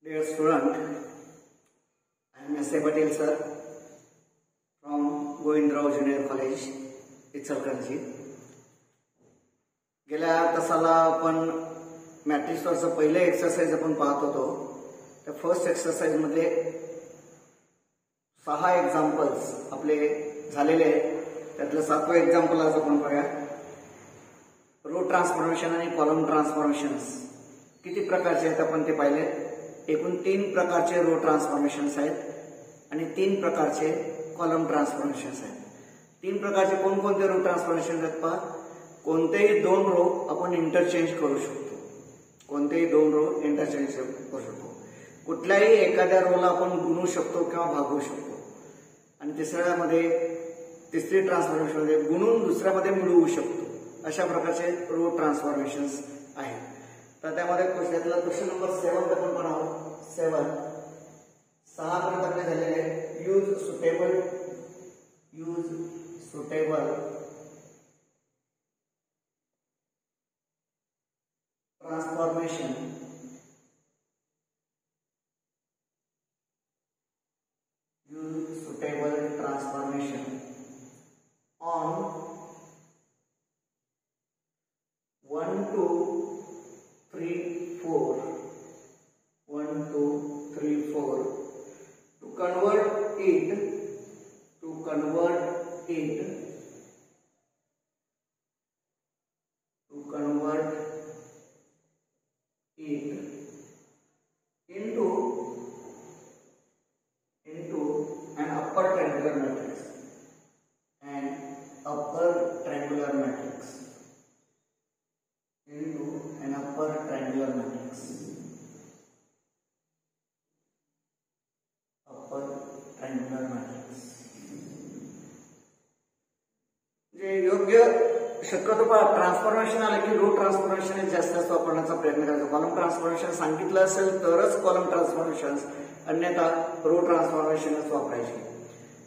Dear student, I am S. A. Patel sir from Govindrao Junior College, Ichalkaranji. गेल्या तासाला आपण मॅट्रिक्सवरचं पहिले एक्सरसाइज आपण पाहत होतो. त्या फर्स्ट एक्सरसाइज मध्ये 6 एक्झाम्पल्स आपले झालेले आहेत. त्यातलं 7वं एक्झाम्पल आज आपण पाहूया. रो ट्रान्सफॉर्मेशन आणि कॉलम ट्रान्सफॉर्मेशन्स किती प्रकारचे आहेत आपण ते पाहिले. एकूण 3 प्रकारचे रो ट्रान्सफॉर्मेशन्स आहेत आणि 3 प्रकारचे कॉलम ट्रान्सफॉर्मेशन्स आहेत. 3 प्रकारचे कोणकोणते रो ट्रान्सफॉर्मेशन आहेत पहा. कोणतेही 2 रो आपण इंटरचेंज करू शकतो. कोणतेही 2 रो इंटरचेंज करू शकतो. कुठल्याही एखाद्या रोला आपण गुणू शकतो किंवा भागवू शकतो. आणि तिसरी ट्रान्सफॉर्मेशन मध्ये गुणून दुसऱ्यामध्ये मिळवू शकतो. अशा प्रकारचे रो ट्रान्सफॉर्मेशन्स आहेत. तर त्यामध्ये क्वेश्चन नंबर 7 आपण पाहू. 7 6 पर्यंत आपले झालेले आहे. Use suitable transformation on 1 2 3 4 to convert it into an upper triangular matrix. Upper triangular matrix. योग्य शक्यतो ट्रान्सफॉर्मेशन आलं की रो ट्रान्सफॉर्मेशन जास्त वापरण्याचा प्रयत्न करायचा. कॉलम ट्रान्सफॉर्मेशन सांगितलं असेल तरच कॉलम ट्रान्सफॉर्मेशन, अन्यथा रो ट्रान्सफॉर्मेशनच वापरायचे.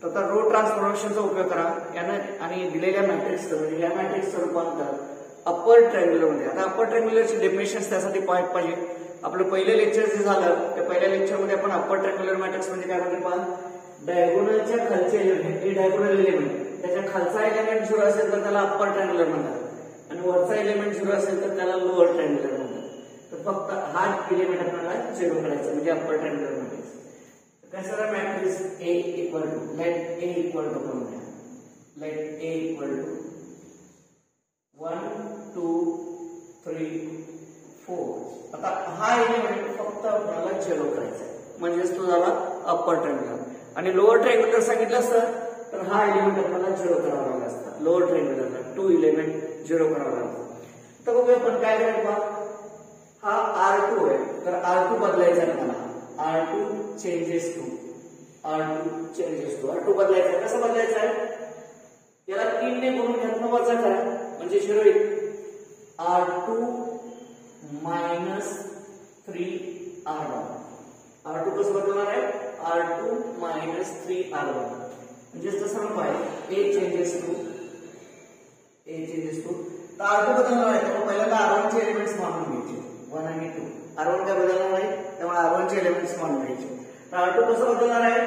तर रो ट्रान्सफॉर्मेशनचा उपयोग करा यानं आणि दिलेल्या मॅट्रिक्सचं म्हणजे या मॅट्रिक्सचं रूपांतर अप्पर ट्रायंग्युलर मध्ये. आता अप्पर ट्रायंग्युलरची डेफिनेशन त्यासाठी पाहिजे. आपलं पहिलं लेक्चर जे झालं त्या पहिल्या लेक्चरमध्ये आपण अप्पर ट्रायंग्युलर मॅट्रिक्स म्हणजे काय म्हणजे पहा. डायगोनलच्या खालचे एलिमेंट, हे डायगोनल एलिमेंट त्याच्या खालचा एलिमेंट 0 असेल तर त्याला अप्पर ट्रायंग्युलर म्हणतात आणि वरचा एलिमेंट 0 असेल तर त्याला लोअर ट्रायंग्युलर म्हणतात. तर फक्त हा एलिमेंट आपल्याला 0 करायचा म्हणजे अप्पर ट्रायंग्युलर मॅट्रिक्स. कसं matrix A equal to let A equal to करूया. Let A equal to 1 2 3 4. आता हा एलिमेंट फक्त आपल्याला 0 करायचा आहे म्हणजेच तो झाला अप्पर ट्रायंग्युलर. आणि लोअर ट्रायंग्युलर सांगितलं असतं तर हा एलिमेंट आपल्याला 0 करावा लागला असता. लोअर ट्रायंग्युलरला 2 एलिमेंट 0 करावा लागला. तर बघूया आपण काय करायचं पहा. हा R2 आहे तर R2 बदलायचा आहे मला. R2 changes to R2 बदलायचा आहे. कसं बदलायचं आहे. याला 3 ने गुणून यातनं वजा करा म्हणजे 0 येईल. R2 - 3R1. R2 कसं बदलणार आहे. R2 - 3R1 म्हणजे जसं पाहिजे A changes to तर R2 बदलणार आहे. त्यामुळे पहिल्यांदा R1 चे एलिमेंट्स मानून घ्यायचे 1 आणि 2. R1 काय बदलणार नाही त्यामुळे R1 चे एलिमेंट्स मानून घ्यायचे. तर R2 कसं बदलणार आहे.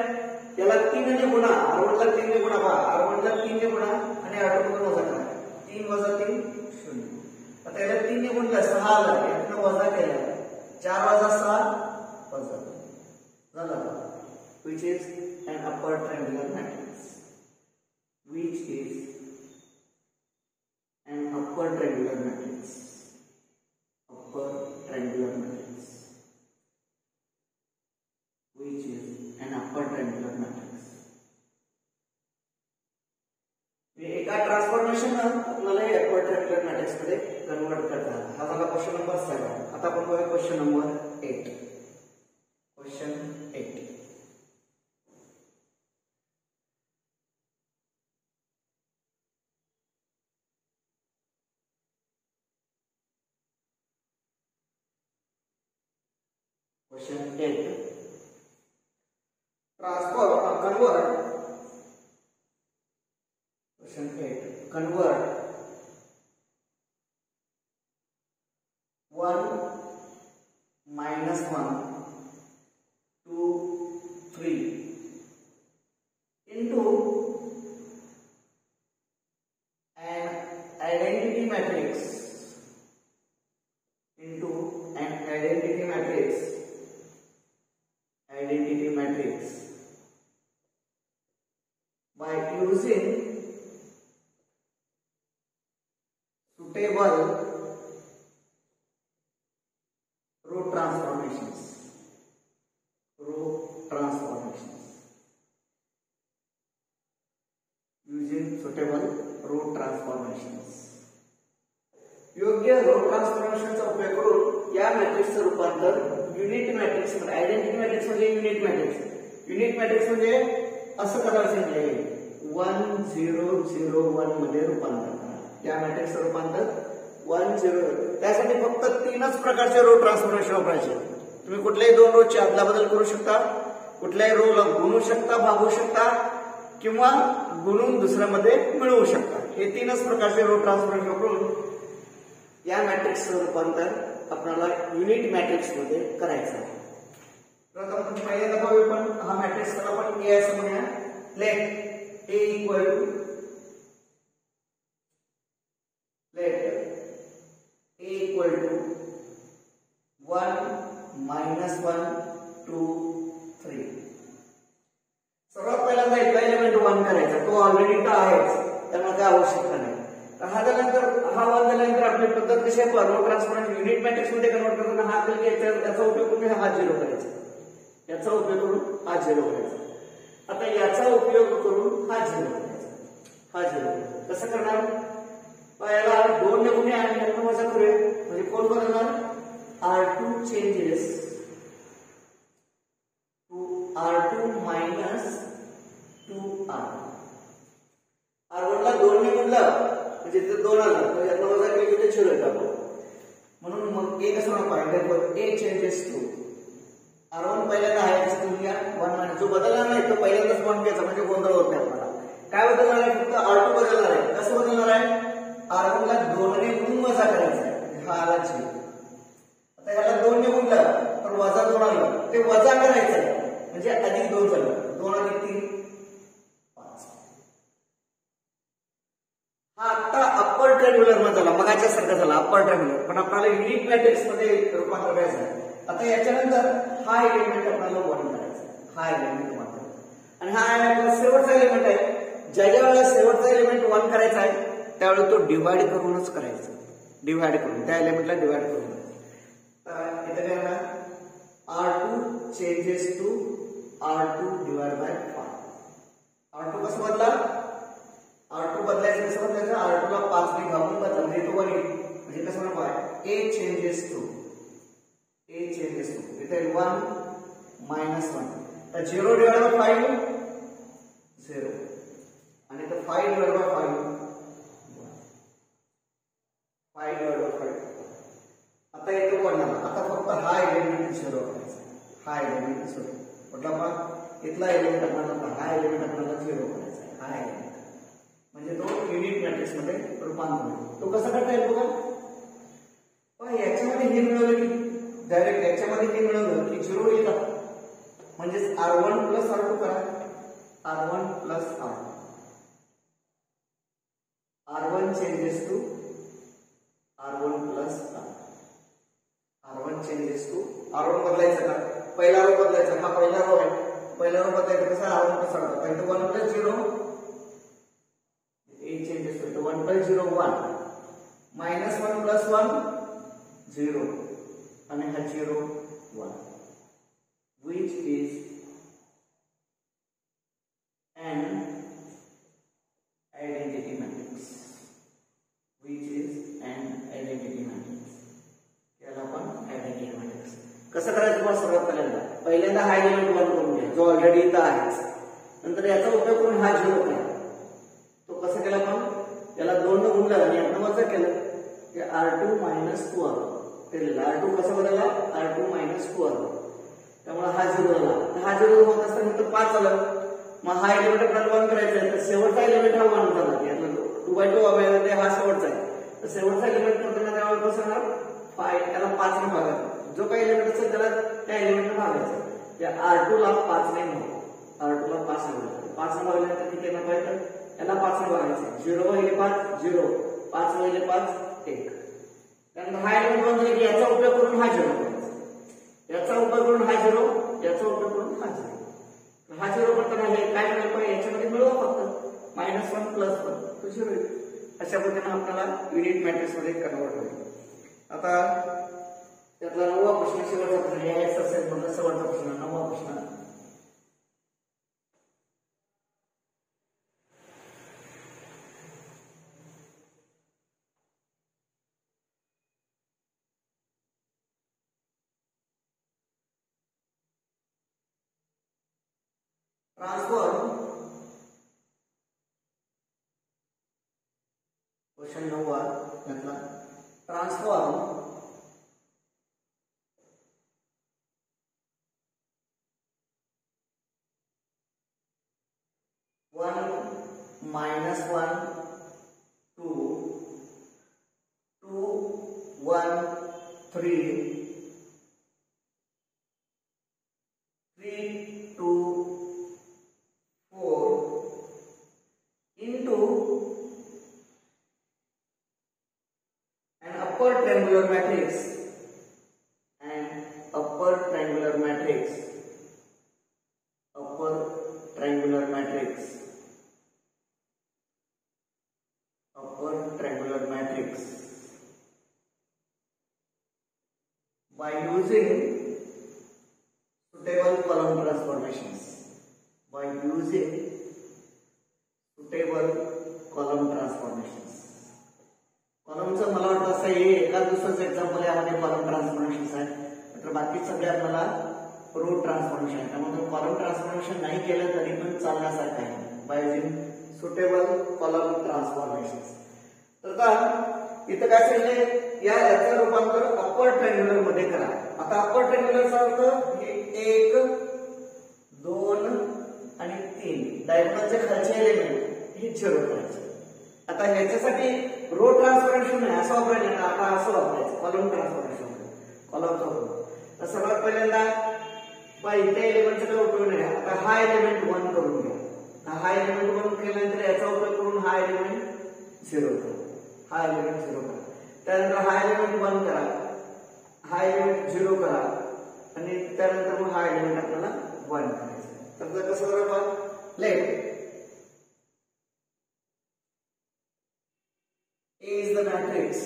याला 3 ने गुणा. R1 ला 3 ने गुणा पहा. R1 ला 3 ने गुणा आणि R2 कडून वजा करा. 3 - 3 0. आता याला 3 ने गुणलं 6 आला. यातनं वजा केला 4 - 6 वजा झालं. which is an upper triangular matrix. Which is an upper triangular matrix. Which is an upper triangular matrix. एका ट्रान्सफॉर्मेशन आपल्याला अप्पर ट्रायंग्युलर मॅट्रिक्स मध्ये कन्वर्ट करतात. हा झाला क्वेश्चन नंबर 7. आता आपण बघूया question number 8. Question 8. Question 8. Convert 1 - 1 an identity matrix into an identity matrix by using suitable row transformations. Using suitable row transformations. योग्य रो ट्रान्सफॉर्मेशनचा उपयोग करून या मॅट्रिक्सचं रूपांतर युनिट मॅट्रिक्स मध्ये, आयडेंटिटी मॅट्रिक्स म्हणजे युनिट मॅट्रिक्स म्हणजे असं करायला सांगितले 1 0 0 1 मध्ये रूपांतर करा. या मॅट्रिक्सचं रूपांतर 1 0. त्यासाठी फक्त 3च प्रकारचे रो ट्रान्सफॉर्मेशन वापरायचे. तुम्ही कुठल्याही 2 रोचे अदला बदल करू शकता, कुठल्याही रोला गुणू शकता, भागू शकता किंवा गुणून दुसऱ्यामध्ये मिळवू शकता. हे 3च प्रकारचे रो ट्रान्सफॉर्मेशन वापरून या मॅट्रिक्सचं रूपांतर आपल्याला युनिट मॅट्रिक्स मध्ये करायचं आहे. प्रथम पहिल्यांदा पाहूया पण हा मॅट्रिक्स आपण ए असं म्हणूया. Let A equal to -1 -1 2 3. सर्वात पहिल्यांदा इथला एलिमेंट 1 करायचा. तो ऑलरेडी तर आहेच, त्यामुळे काय आवश्यकता नाही. हा झाल्यानंतर आपली पद्धत कशी आहे, रो ट्रान्सफॉर्मेशन युनिट मॅट्रिक्स मध्ये कन्वर्ट करताना हा याचा उपयोग करून हा 0 करायचा, याचा उपयोग करून हा 0 करायचा. आता याचा उपयोग करून हा 0 करायचा. कसं करणार? पहिला 2 ने गुणे आणि नंतर वजा करूया. म्हणजे कोण बदलणार? R2 changes to R2 minus 2R. R1 ला 2 ने गुणलं म्हणजे इथे 2 आला, तर यातला वजा केली की ते 0 येतो. म्हणून मग ए कसं म्हणतो? ए चेंजेस टू R1 पहिल्यांदा आहे असं तुम्ही घ्या 1 मायनस. जो बदलणार नाही तो पहिल्यांदाच 1 घ्यायचा म्हणजे गोंधळ होत नाही आपल्याला. काय बदलणार आहे? फक्त R2 बदलणार आहे. कसं बदलणार आहे? R1 ला 2 ने गुणून वजा करायचा आहे. हा आला 0. आता याला 2 ने गुणलं तर वजा 2 आलं, ते वजा करायचं आहे म्हणजे अधिक 2 झालं. 2 अधिक 3 5. हा आता अप्पर ट्रायंग्युलर मध्ये झाला, मगाच्या सारखा झाला अप्पर ट्रायंग्युलर. पण आपल्याला युनिट मॅट्रिक्स मध्ये रूपांतर करायचं आहे. आता याच्यानंतर हा एलिमेंट आपल्याला 1 करायचा. हा एलिमेंट 1 आणि हा आपला शेवटचा एलिमेंट आहे. ज्या वेळेला शेवटचा एलिमेंट 1 करायचा आहे त्यावेळेला तो डिवाइड करूनच करायचा. डिवाइड करून त्या एलिमेंटला डिवाइड करून. तर इथे काय होणार? R2 changes to R2 divide by 5. R2 कसं बदला? R2 बदलायचं कसं बदलायचं? R2 ला 5 ने भागून बदला म्हणजे तो 1 येईल. म्हणजे कसं म्हणतो? A चेंजेस टू इथे 1 -1. तर 0 डिवाइड बाय 5 0 आणि इथे 5 डिवाइड बाय 5 5 डिवाइड बाय 5. आता येतो 1 आला. आता फक्त हा एलिमेंट 0 करायचा. हा एलिमेंट 0 म्हटलं आपण इथला एलिमेंट आपल्याला हा एलिमेंट आपल्याला 0 करायचा. हा एलिमेंट म्हणजे तो युनिट मॅट्रिक्स मध्ये रूपांतर होईल. तो कसा करता येईल बघा? पण याच्यामध्ये हे मिळवलं की डायरेक्ट याच्यामध्ये हे मिळवलं की 0 येतात. म्हणजे R1 प्लस R2 करा. R1 plus R2. R1 changes to R1 plus R1 changes to R1 बदलायचं का? पहिला रो बदलायचा. हा पहिला रो आहे. पहिला रो बदलायचा कसा? R1 plus R2. म्हणजे 1 plus 0 A changes to 1 plus 0 1 minus 1 plus 1 0 and ha 0 1 which is an identity matrix. याला आपण identity matrix कसं करायचं? तुम्हाला सर्वात पहिल्यांदा हा एलिमेंट 1 करून घ्या जो ऑलरेडी इथं आहे. नंतर याचा उपयोग करून हा 0 करा. तो कसं केला आपण? याला 2 ने गुणलं आणि आपण वजा केलं की R2 - 2 आलं. ते R2 कसं बदलला? R2 - 2 आलं. त्यामुळे हा 0 आला. हा 0 होत असताना तर 5 आलं. मग हा एलिमेंट आपल्याला 1 करायचा आहे. तर शेवटचा एलिमेंट हा 1 झाला. यातला 2/2 अवेलेबल हा शेवटचा आहे. तर शेवटचा एलिमेंट करताना त्यावेळेला कसं होणार? 5 त्याला 5 ने भागायचं. जो काही एलिमेंट असेल त्याला त्या एलिमेंटला भागायचं. या R2 ला 5 ने भागू. R2 ला 5 ने भागू. 5 ने भागल्यानंतर किती येणार पाहिजे? याला 5 ने भागायचं. 0 भागिले 5 0, 5 भागिले 5 1. त्यानंतर हा एलिमेंट 1 झाला की याचा उपयोग करून हा 0 करायचा, याचा उपयोग करून हा 0, याचा उपयोग करून हा 0. हा 0 करताना हे काय मिळेल पण याच्यामध्ये मिळवा फक्त -1 + 1 तो 0. अशा पद्धतीने आपल्याला युनिट मॅट्रिक्स मध्ये कन्वर्ट होईल. आता त्यातला 9वा प्रश्न शेवटचा प्रश्न या एक्सरसाइज मधला शेवटचा प्रश्न 9वा प्रश्न. ट्रांसफॉर्म क्वेश्चन 9वा यातला transform 1 -1 2 2 1 3 3 2 4 into an upper triangular matrix and upper triangular matrix by using suitable column transformations. कॉलमचं मला वाटतं असं हे एका दुसरंच एक्झाम्पल यामध्ये कॉलम ट्रान्सफॉर्मेशन आहे, तर बाकी सगळे आपल्याला रो ट्रान्सफॉर्मेशन आहे. त्यामुळे कॉलम ट्रान्सफॉर्मेशन नाही केलं तरी पण चालण्यासारखं आहे by using suitable column transformation. तर आता इथं काय सांगितलंय याचं रूपांतर अपर ट्रायंग्युलर मध्ये करा. आता अपर ट्रायंग्युलरचा अर्थ हे 1 2 आणि 3 डायगोनलचे खालचे एलिमेंट हे 0 करायचे. आता ह्याच्यासाठी रो ट्रान्सफॉर्मेशन नाही असं वापरायचं, आता असं वापरायचं कॉलम ट्रान्सफॉर्मेशन. कॉलमचा उपयोग तर सर्वात पहिल्यांदा इथे एलिमेंटचा काही उपयोग नाही. आता हा एलिमेंट 1 करून घ्या. हा एलिमेंट 1 केल्यानंतर याचा उपयोग करून हा एलिमेंट 0 करा. हा एलिमेंट 0 करा. त्यानंतर हा एलिमेंट 1 करा, हा एलिमेंट 0 करा आणि त्यानंतर मग हा एलिमेंट आपल्याला 1 करायचा. तर कसं करायचं late A is the matrix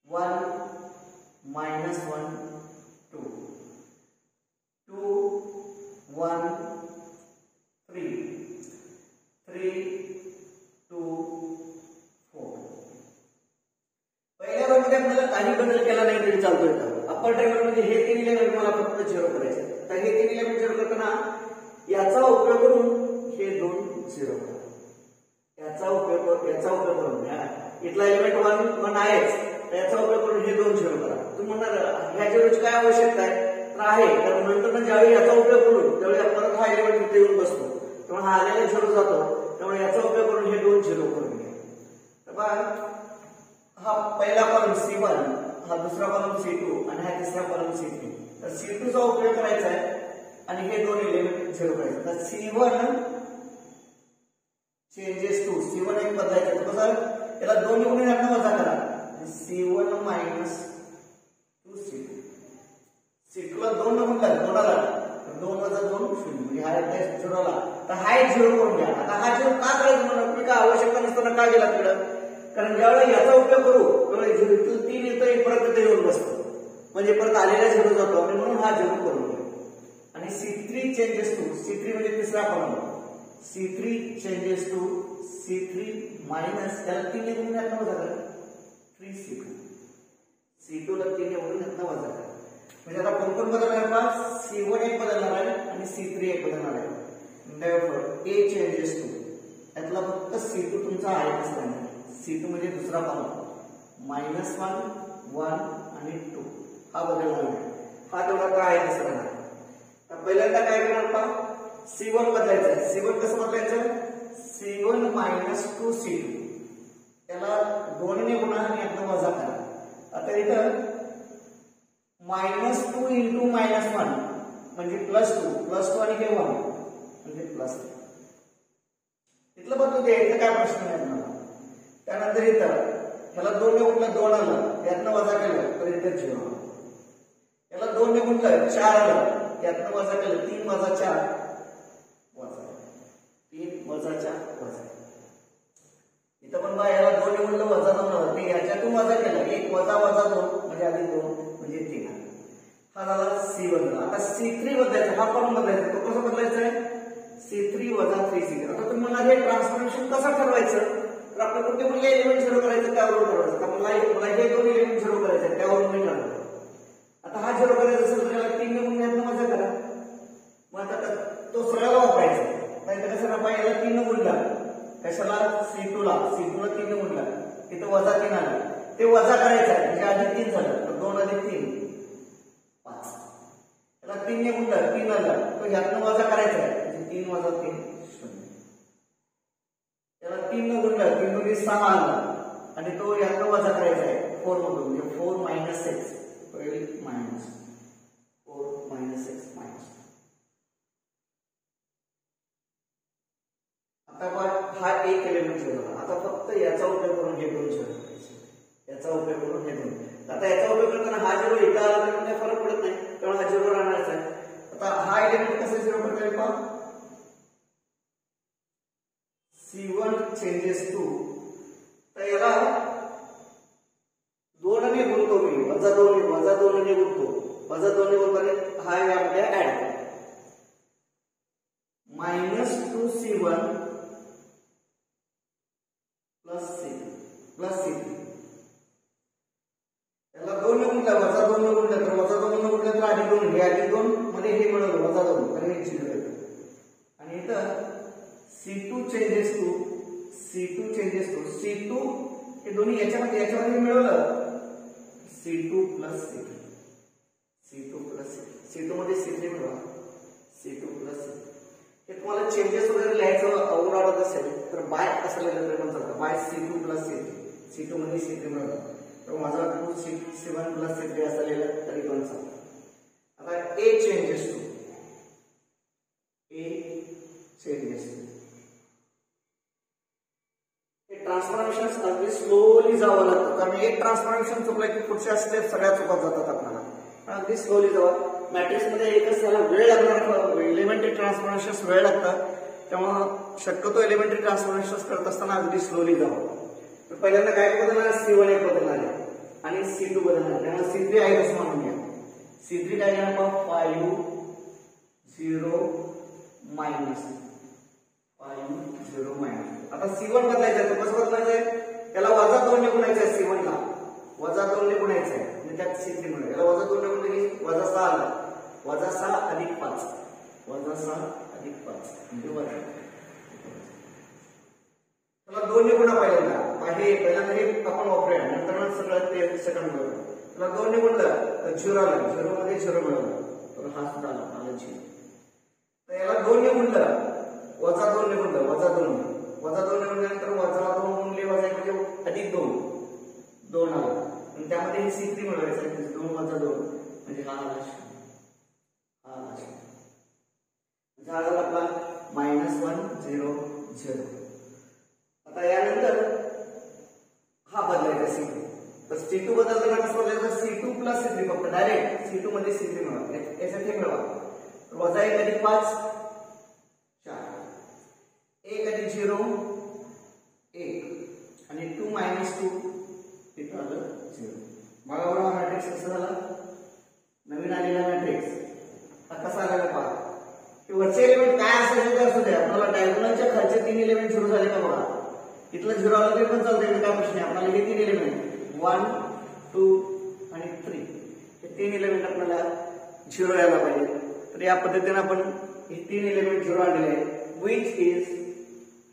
1 -1 2 2 1 3 3 2 4. पहिल्या रोमध्ये आपल्याला काही बदल केला नाही तरी चालतोय. अप्पर ट्रायंगल मध्ये हे 3 एलिमेंट मला फक्त 0 करायचे. तर हे 3 एलिमेंट 0 करताना याचा उपयोग करून हे 2 0 करा. याचा उपयोग करून इथला एलिमेंट 1 आहेच, याचा उपयोग करून हे 2 0 करा. तुम्ही म्हणणार ह्या झिरोची काय आवश्यकता आहे, तर आहे कारण नंतर ज्यावेळी याचा उपयोग करू त्यावेळी परत हा एलिमेंट इथे येऊन बसतो, त्यामुळे हा आलेला 0 जातो. त्यामुळे याचा उपयोग करून हे 2 0 करून घ्या. तर बघा हा पहिला कॉलम C1, हा दुसरा कॉलम C2 आणि हा तिसरा कॉलम C3. तर C2 चा उपयोग करायचा आहे आणि हे 2 एलिमेंट 0 करायचे. तर C1 चेंजेस टू C1 एक बदलायचं. कसं याला 2 निघून यातनं वजा करा. C1 - 2C2. C2 ला 2 निघून द्या 2 आला, 2 - 2 0 म्हणजे हा एक 0 आला. तर हा एक 0 करून घ्या. आता हा 0 का करायचं म्हणून तुम्ही काय आवश्यकता नसताना का गेला तिकडं, कारण ज्यावेळेला याचा उपयोग करू त्यावेळेला 3 येतं परत इथे येऊन बसतो म्हणजे परत आलेला 0 जातो आणि म्हणून हा 0 करून घ्या. आणि C3 चेंजेस टू C3 म्हणजे तिसरा column. C3 changes to C3 minus त्याला 3 ने गुणून यातनं वजा करा 3C2. C2 ला 3 ने गुणून यातनं वजा करा. म्हणजे आता कोण बदलणार आहे, C1 एक बदलणार आहे आणि C3 एक बदलणार आहे. Therefore A changes to यातला फक्त C2 तुमचा आहे असणार. C2 म्हणजे दुसरा कॉलम -1 1 आणि 2 हा बदलणार आहे. हा तेवढा काय आहे असणार. तर पहिल्यांदा काय करणार पहा C1 बदलायचं आहे. C1 कसं बदलायचं, C1 - 2C2 त्याला 2 ने गुणा आणि यातनं वजा करा. आता इथं -2 × -1 म्हणजे +2 आणि हे 1 म्हणजे +3. इथलं बदलू दे, इथं काय प्रश्न नाही मला. त्यानंतर इथं ह्याला 2 ने गुणलं 2 आलं, यातनं वजा केलं तर इथं 0. याला 2 ने गुणलं 4 आलं, यातनं वजा केलं 3 वजा 4 वजा 3 वजा 4 वजा. इथं पण बघा याला 2 ने गुणलं वजा 2 आलं, ते याच्यातून वजा केलं 1 वजा वजा 2 म्हणजे अधिक 2 म्हणजे 3. हा झाला C1. आता C3 बदलायचा, हा फॉर्म बदलायचा. तो कसं बदलायचा आहे? C3 वजा 3C3. आता तुम्ही मला हे ट्रान्सफॉर्मेशन कसं ठरवायचं? तर आपल्याला कुठे कुठले एलिमेंट झिरो करायचं त्यावरून ठरवायचं. तर मला हे दोन एलिमेंट झिरो करायचे त्यावरून मी ठरवलं. आता हा झिरो करायचा असेल तर त्याला 3 ने गुणण्यात मजा करा. मग आता तो सरळ वापरायचा. नाहीतर कसं ना पाहिजे 3 ने गुणला कशाला C2 ला 3 ने गुणला तिथं वजा 3 आलं, ते वजा करायचं आहे म्हणजे अधिक 3 झालं. तर 2 अधिक 3 5. त्याला 3 ने गुणलं 3 आलं, तो ह्यातनं वजा करायचा आहे म्हणजे 3 वजा 3 0. त्याला 3 ने गुणलं 3 दुनी 6 आलं आणि तो ह्यातनं वजा करायचा आहे 4 मधून म्हणजे 4 - 6 होईल मायनस 4 - 6 मायनस. आता हा एक एलिमेंट झाला. आता फक्त याचा उपयोग करून हे दोन शोधायचे. याचा उपयोग करून हे दोन. आता याचा उपयोग करताना हा झिरो इथं आला तरी काही फरक पडत नाही, कारण हा झिरो राहणारच आहे. आता हा एलिमेंट कसं झिरो करता येईल पहा. C1 चेंजेस टू, तर याला 2 ने गुणतो मी, वजा 2 ने गुणतो, वजा 2 ने गुणतो हा यामध्ये ऍड -2C1 प्लस C3 याला 2 ने गुणलं वजा 2 ने गुणलं तर वजा 2 ने गुणलं तर अधिक 2, हे अधिक 2 मध्ये हे मिळवलं वजा 2 तर हे 0 येतं. आणि इथं C2 चेंजेस टू C2 हे दोन्ही याच्यामध्ये मिळवलं C2 प्लस C2 मध्ये C3 मिळवा C2 प्लस C3. हे तुम्हाला चेंजेस वगैरे लिहायचं अवघड वाटत असेल तर बाय असं लिहिलं तरी पण चालतं. बाय C2 प्लस C2 मध्ये C3 मिळवलं तर माझा 2C1 प्लस C3 असं लिहिलं तरी पण चालतं. आता A चेंजेस टू ट्रान्सफॉर्मेशन अगदी स्लोली जावं लागतं, कारण एक ट्रान्सफॉर्मेशन चुकलं की पुढच्या स्टेप सगळ्या चुकत जातात आपल्याला. अगदी स्लोली जावं. मॅट्रिक्स मध्ये एकच त्याला वेळ लागणार, एलिमेंटरी ट्रान्सफॉर्मेशन वेळ लागतात, त्यामुळे शक्यतो एलिमेंटरी ट्रान्सफॉर्मेशन करत असताना अगदी स्लोली जावं. तर पहिल्यांदा काय बदलणार, C1 एक बदलणार आहे आणि C2 बदलणार, त्यामुळे C3 आहे असं म्हणून घ्या. C3 काय घेणार 5 0 मायनस 5 0 मायनस. आता C1 बदलायचं आहे, तर कसं बदलायचं आहे, त्याला वजा 2 ने गुणायचं आहे. C1 ला वजा 2 ने गुणायचं आहे म्हणजे त्यात C3 मिळेल. याला वजा 2 ने गुणलं की वजा 6 आला, वजा 6 अधिक 5 वजा 6 अधिक 5 म्हणजे वजा. त्याला 2 ने गुणा पहिल्यांदा हे आपण वापरूया, नंतर सगळं ते सेकंड बरोबर. त्याला 2 ने गुणलं तर 0 आला, 0 मध्ये 0 मिळवलं तर हा सुद्धा आला 0. तर याला 2 ने गुणलं वजा 2 ने गुणलं वजा 2 ने गुणल्यानंतर वजा 2 गुणले वजा 1 म्हणजे अधिक 2 आला आणि त्यामध्ये C3 मिळवायचं 2 वजा 2 म्हणजे हा आला 0 झाला आपला -1 0 0. आता यानंतर हा बदलायचा C2. तर C2 बदलताना कसं बदलायचं, C2 प्लस C3 फक्त डायरेक्ट C2 मध्ये C3 मिळवा, याच्यात हे मिळवा. तर वजा 1 अधिक 5 4, 1 अधिक 0 1 आणि 2 - 2 इथं आलं 0. बघा बरं मॅट्रिक्स कसं झाला, नवीन आलेला मॅट्रिक्स हा कसा आलेला पहा. वरचे एलिमेंट काय असेल ते असू द्या, आपल्याला डायगोनलच्या खालचे 3 एलिमेंट सुरू झाले का बघा. इथलं 0 आलं तरी पण चालतंय, काय प्रश्न आहे. आपल्याला हे 3 एलिमेंट 1 2 आणि 3 हे 3 एलिमेंट आपल्याला 0 यायला पाहिजे. तर या पद्धतीने आपण हे 3 एलिमेंट 0 आणलेले आहेत. विच इज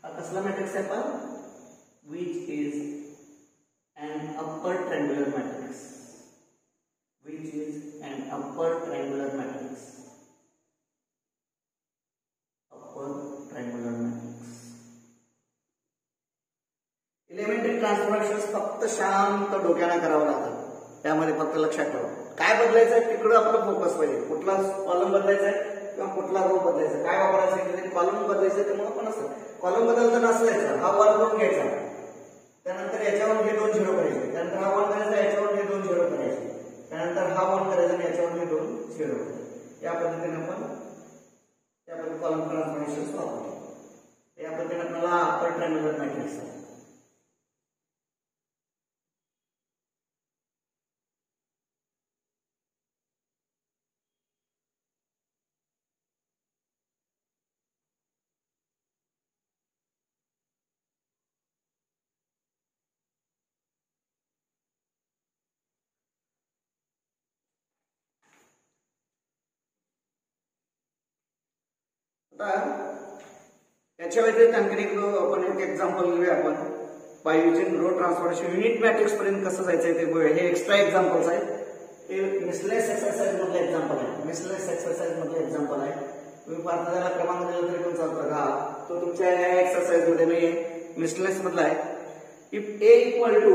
हा कसला मॅट्रिक्स आहे पहा, which is an upper triangular matrix, which is an upper triangular matrix, upper triangular matrix. Elementary transformations फक्त शांत डोक्याने करावं लागतं, त्यामध्ये फक्त लक्षात ठेवा काय बदलायचं आहे तिकडे आपला फोकस पाहिजे. कुठला कॉलम बदलायचा आहे, किंवा कुठला रो बदलायचा, काय वापरायचं, कॉलम बदलायचं, त्यामुळे पण असं कॉलम बदलताना असं यायचं, हा 1 करून घ्यायचा, त्यानंतर याच्यावर हे 2 झिरो करायचे, त्यानंतर हा 1 करायचा, याच्यावर हे 2 झिरो करायचे, त्यानंतर हा 1 करायचा आणि याच्यावर हे 2 झिरो करायचे. या पद्धतीने आपण कॉलम ट्रान्सफॉर्मेशन वापरतो. या पद्धतीने आपल्याला अपर ट्रायंग्युलर मॅट्रिक्स आहे. याच्या व्यतिरिक्त आणखी आपण एक एक्झाम्पल घेऊया. आपण by using row transformation unit matrix पर्यंत कसं जायचं ते बघूया. हे एक्स्ट्रा एक्झाम्पल्स आहेत, हे मिसलेस एक्सरसाइज मधलं एक्झाम्पल आहे. मिसलेस एक्सरसाइज मधलं एक्झाम्पल आहे. तुम्ही पाहता त्याला क्रमांक दिला तरी पण चालतं का, तो तुमच्या या एक्सरसाइज मध्ये नाही, मिसलेस मधला आहे. If A equal to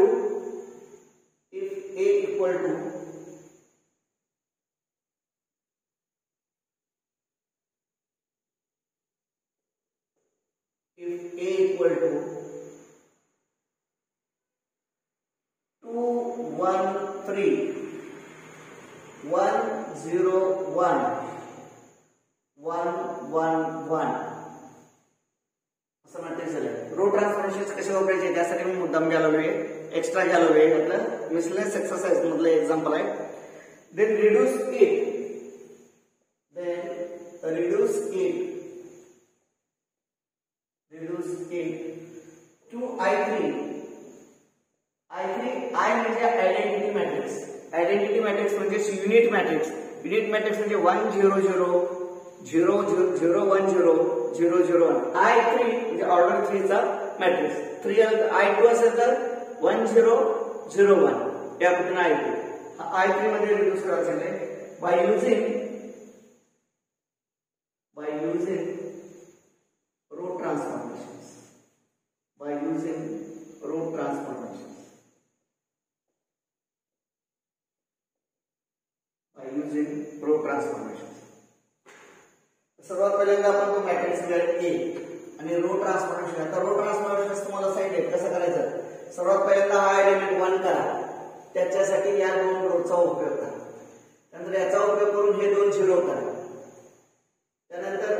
if a equal to 2 1 3 1 0 1 1 1 1 असं मॅट्रिक्स झालं. रो ट्रान्सफॉर्मेशन कसे वापरायचे त्यासाठी मी मुद्दाम घ्यालोय, एक्स्ट्रा घ्यालोय. आपलं मिसलेस एक्सरसाइज मधलं एक्झाम्पल आहे. Then reduce it to I3 I म्हणजे आयडेंटिटी मॅट्रिक्स. आयडेंटिटी मॅट्रिक्स म्हणजे युनिट मॅट्रिक्स. युनिट मॅट्रिक्स म्हणजे 1 0 0 0 0 1 0 0 0 1. I3 म्हणजे ऑर्डर 3 चा मॅट्रिक्स. 3 I2 असेल तर 1 0 0 1 या पद्धतीने I3 मध्ये रिड्यूस करायचं आहे by using row transformation. By using row transformations. सर्वात पहिल्यांदा आपण तो मॅट्रिक्स घेऊया A आणि रो ट्रान्सफॉर्मेशन. आता रो ट्रान्सफॉर्मेशन तुम्हाला साइड आहे, कसं करायचं. सर्वात पहिल्यांदा हा एलिमेंट 1 करा, त्याच्यासाठी या 2 रोचा उपयोग करा. त्यानंतर याचा उपयोग करून हे 2 झिरो करा. त्यानंतर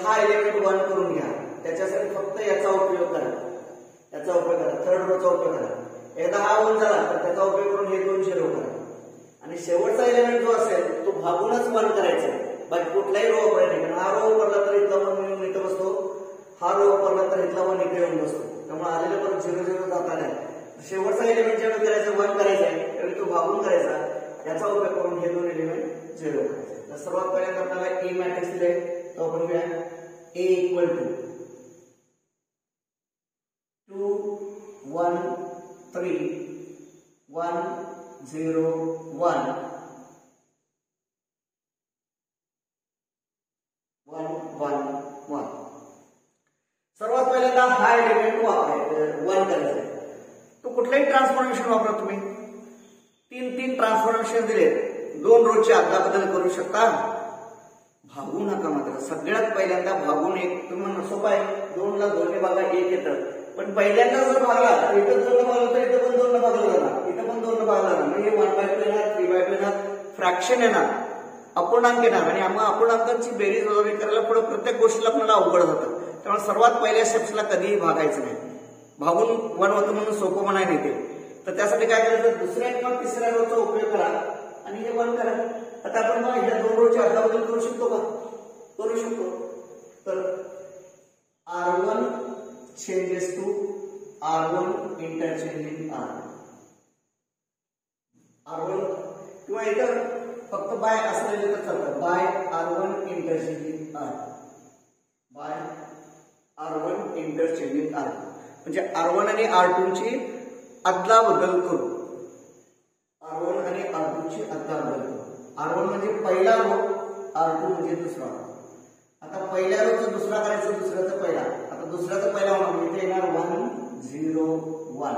हा एलिमेंट 1 करून घ्या, त्याच्यासाठी फक्त याचा उपयोग करा. थर्ड रोचा उपयोग करा. एकदा हा 1 झाला तर त्याचा उपयोग करून हे 2 झिरो करा. आणि शेवटचा एलिमेंट जो असेल तो भागूनच 1 करायचा. बाकी कुठलाही रो वापरायचा नाही. हा रो वापरला तर इथला 1 येऊन इथं बसतो, हा रो वापरला तर इथला 1 इथे येऊन बसतो. त्यामुळे आलेलं परत 0 0 जाता नाही. शेवटचा एलिमेंट जेव्हा करायचं 1 करायचा आहे त्यावेळी तो भागून करायचा. याचा उपयोग करून हे 2 एलिमेंट 0 करायचे. तर सर्वात पहिल्यांदा आपल्याला ए मॅट्रिक्स दिले, तो आपण घेऊया. ए इक्वल टू 2 1 3 1 0 1 1 1 1. सर्वात पहिल्यांदा हा एलिमेंट वापरायचा 1 करायचा. तो कुठलाही ट्रान्सफॉर्मेशन वापरा तुम्ही. 3 ट्रान्सफॉर्मेशन दिले, 2 रोजची अदलाबदल करू शकता. भागू नका मात्र. सगळ्यात पहिल्यांदा भागून एक तुम्हाला सोपा आहे. 2 ला 2 ने भागा 1 येतं, पण पहिल्यांदा जर भागला तर इथं 2 ने भागला तर इथं पण 2 ने भागला जाणार, इथं पण 2 ने भागला जाणार. म्हणजे 1/2 येणार, 3/2 येणार, फ्रॅक्शन येणार, अपूर्णांक येणार. आणि आम्हाला अपूर्णांकांची बेरीज वगैरे करायला पुढे प्रत्येक गोष्टीला आपल्याला अवघड होतं. त्यामुळे सर्वात पहिल्या स्टेप्सला कधीही भागायचं नाही. भागून 1 होतं म्हणून सोपं म्हणाय नाही ते. तर त्यासाठी काय करायचं, दुसऱ्या किंवा तिसऱ्या रोचा उपयोग करा आणि हे 1 करा. आता आपण ह्या 2 रोची अदलाबदल करू शकतो का? करू शकतो. तर R1 changes to R1 interchanging R1 किंवा इतर फक्त बाय असलेले तर चालतं. Bye R1 interchanging bye R1 interchanging म्हणजे R1 आणि R2 ची अदलाबदल करू. R1 आणि R2 ची अदलाबदल करू. R1 म्हणजे पहिला रो, R2 म्हणजे दुसरा रो. आता पहिल्या रोचा दुसरा करायचं, दुसऱ्याचा पहिला. आता दुसऱ्याचा पहिला होणार म्हणजे येणार 1 0 1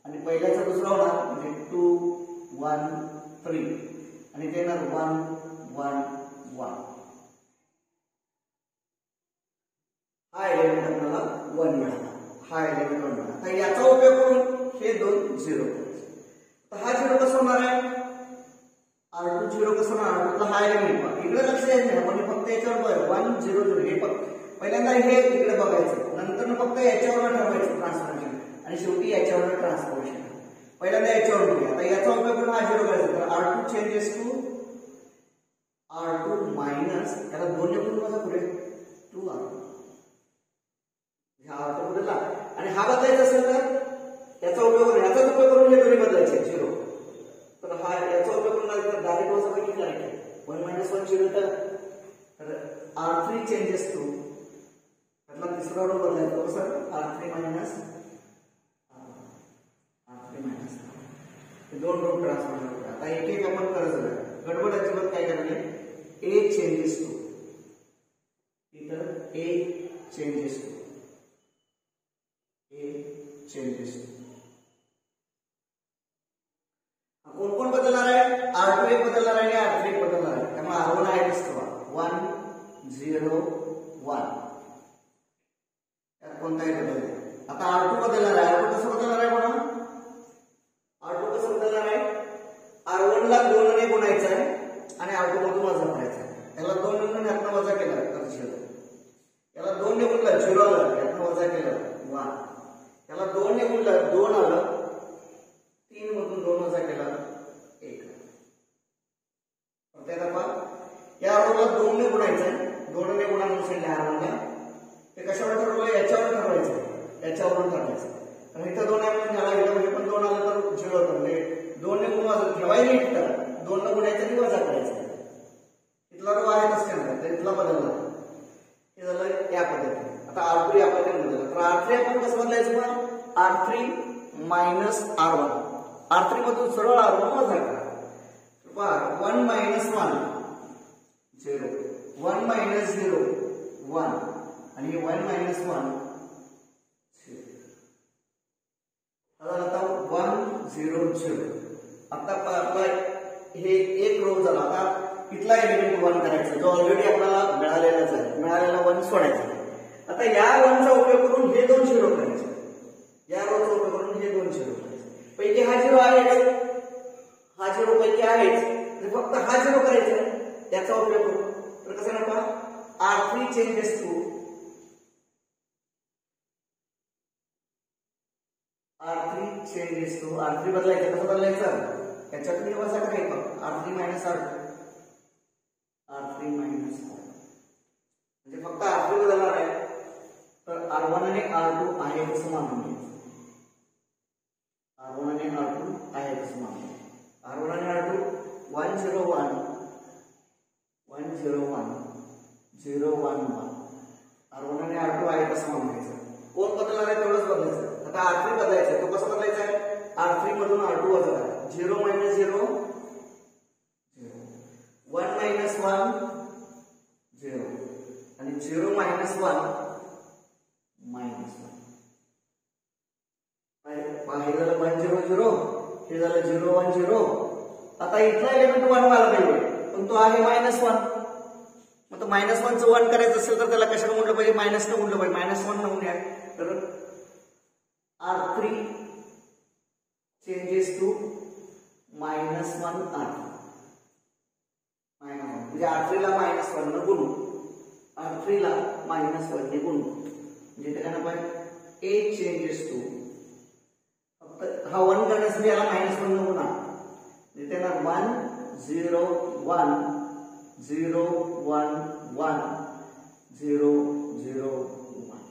आणि पहिल्याचा दुसरा होणार म्हणजे 2 1 3 आणि ते येणार 1 1 1. हा एलिमेंट आपल्याला 1 मिळाला, हा एलिमेंट 1 मिळाला. तर याचा उपयोग करून हे दोन 0 करायचे. तर हा 0 कसा होणार आहे, R2 0 कसं होणार, R2 हा एलिमेंट पहा इकडे लक्ष द्यायचं नाही, आपण फक्त याच्यावर बघ 1 0 0 हे पहिल्यांदा हे इकडे बघायचं, नंतर फक्त याच्यावर ठरवायचं ट्रान्सफॉर्मेशन आणि शेवटी याच्यावर ट्रान्सफॉर्मेशन. पहिल्यांदा याच्यावर बघूया. आता याचा उपयोग करून हा 0 करायचा. तर R2 changes to R2 minus याला 2 ने गुणून वजा करूया 2R2. हा R2 बदलला आणि हा बदलायचा असेल तर याचा उपयोग करून याचाच उपयोग करून हे दोन्ही बदलायचे 0. तर हा याचा उपयोग करून डायरेक्ट वजा किती करायचे 1 - 1 0. तर R3 चेंजेस टू त्याला तिसरा रो बदलायचा कसं R3 मायनस हे दोन रो ट्रान्सफॉर्म करतो. आता एक एक आपण करत जाऊया. गडबड अजिबात काय करायला A चेंजेस टू इतर A चेंजेस टू कोण कोण बदलणार आहे, R2 एक बदलणार आहे आणि R3 एक बदलणार आहे. त्यामुळे R1 आहे दिसतो 1 0 1 यात कोणताही बदल नाही. आता R2 बदलणार आहे. R2 कसं बदलणार आहे म्हणून R2 कसं बदलणार आहे, R1 ला 2 ने गुणायचं आहे आणि R2 मधून वजा करायचं आहे. त्याला 2 ने गुणून यातनं वजा केलं तर 0. याला 2 ने गुणलं 0 आलं, यातनं वजा केलं 1. याला 2 ने गुणलं 2 आलं, 3 मधून 2 वजा केला 1. त्याला पहा या रोला 2 ने गुणायचं आहे, 2 ने गुणांना सांगितलं R1 ला. ते कशावर ठरवलं, याच्यावर ठरवायचं, याच्यावरून ठरवायचं. आणि इथं 2 आहे म्हणून याला गेलं, हे पण 2 आलं तर 0 होतं. म्हणजे 2 ने गुणून वजा ठेवायला इथं 2 ने गुणायचं आणि वजा करायचं. इथला रो आहे नसणार तर इथला बदलला. हे झालं या पद्धतीने. आता R3 या पद्धतीने बदलला. तर R3 आपण कसं बदलायचं पण R3 मायनस R1. R3 मधून सरळ R1 वजा करा. 1 मायनस 1 0 1 मायनस 0 1 आणि 1 मायनस 1 0. आता 1 0 0. आता हे एक रो झाला. आता इथला एलिमेंट 1 करायचा जो ऑलरेडी आपल्याला मिळालेलाच आहे, मिळालेला 1 सोडायचा. आता या 1 चा उपयोग करून हे 2 0 करायचे. या रोचा उपयोग करून हे 2 0 करायचे. पैकी हा 0 आहे, हा 0 पैकी आहेच, फक्त हा 0 करायचा याचा उपयोग करून. तर कसं म्हणतो R3 चेंजेस टू R3 बदलायचं. कसं बदलायचं, याच्यातून वजा करायचं R3 मायनस R2 म्हणजे फक्त R3 बदलणार आहे. तर R1 आणि R2 आहे कसं मानून घ्यायचं. R1 आणि R2 आहे कसं मानून घ्यायचं. R1 आणि R2 1 0 1 1 0 1 0 1 1 R1 आणि R2 आहे कसं मानून घ्यायचं. कोण बदलणार आहे तेवढंच बदलायचं. आता R3 बदलायचं. तो कसं बदलायचा आहे, R3 मधून R2 वजा करा. 0 मायनस 0 0 1 मायनस 1 0 आणि 0 मायनस 1 मायनस 1. हे झालं 1 0 0, हे झालं 0 1 0. आता इथला एलिमेंट 1 व्हायला पाहिजे पण तो आहे -1. मग तो -1 चं 1 करायचं असेल तर त्याला कशाला गुणलं पाहिजे, मायनस न गुणलं पाहिजे. -1 न गुणूया. तर R3 चेंजेस टू -1 R3 म्हणजे R3 ला -1 न गुणू, R3 ला -1 ने गुणू म्हणजे त्याला आपण A चेंजेस टू फक्त हा 1 करण्यासाठी याला -1 न गुणा म्हणजे त्याला 1 0 1 0 1 1 0 0 1.